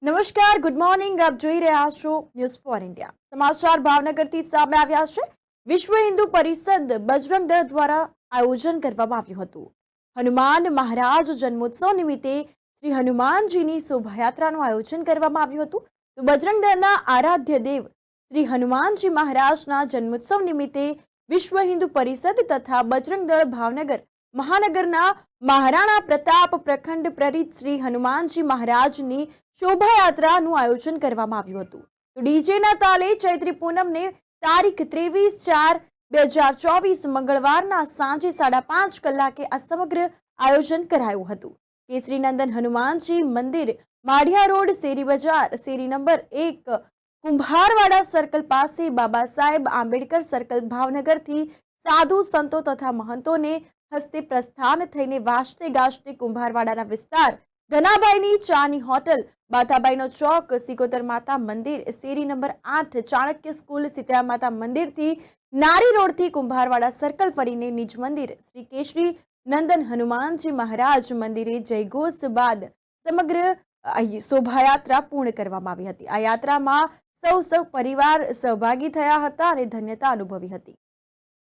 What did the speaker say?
નમસ્કાર, good morning. આપ જોઈ રહ્યા છો ન્યૂઝ ફોર ઇન્ડિયા. સમાચાર ભાવનગરથી સામે આવ્યા છે. વિશ્વ હિન્દુ પરિષદ બજરંગ દળ દ્વારા આયોજન કરવામાં આવ્યું હતું. હનુમાન મહારાજ જન્મોત્સવ નિમિત્તે શ્રી હનુમાનજીની શોભાયાત્રાનું આયોજન કરવામાં આવ્યું હતું. તો બજરંગ દળના આરાધ્ય દેવ શ્રી હનુમાનજી મહારાજના જન્મોત્સવ નિમિત્તે વિશ્વ હિન્દુ પરિષદ તથા બજરંગ દળ ભાવનગર મહાનગરના મહારાણા પ્રતાપ પ્રખંડ પ્રેરિત શ્રી હનુમાનજી મહારાજની શોભાયાત્રાનું આયોજન કરવામાં આવ્યું હતું. તો ડીજેના તાલે ચૈત્રી પૂનમને તારીખ 23/4/2024 મંગળવારના સાંજે 5:30 કલાકે આ સમગ્ર આયોજન કરાયું હતું. કેસરીનંદન હનુમાનજી મંદિર, માઢિયા રોડ, શેરી બજાર, શેરી નંબર 1, કુંભારવાડા સર્કલ પાસે, બાબા સાહેબ આંબેડકર સર્કલ, ભાવનગરથી સાધુ સંતો તથા મહંતોને હસ્તે પ્રસ્થાન થઈને વાજતે ગાજતે કુંભારવાડાના વિસ્તાર, ધનાભાઈની ચાની હોટલ, બાતાબાઈનો ચોક, સિકોતર માતા મંદિર, શેરી નંબર 8, ચાણક્ય સ્કૂલ, સીતરા માતા મંદિરથી નારી રોડથી કુંભારવાડા સર્કલ ફરીને નિજ મંદિર શ્રી કેશરી નંદન હનુમાનજી મહારાજ મંદિરે જયઘોષ બાદ સમગ્ર શોભાયાત્રા પૂર્ણ કરવામાં આવી હતી. આ યાત્રામાં સૌ પરિવાર સહભાગી થયા હતા અને ધન્યતા અનુભવી હતી.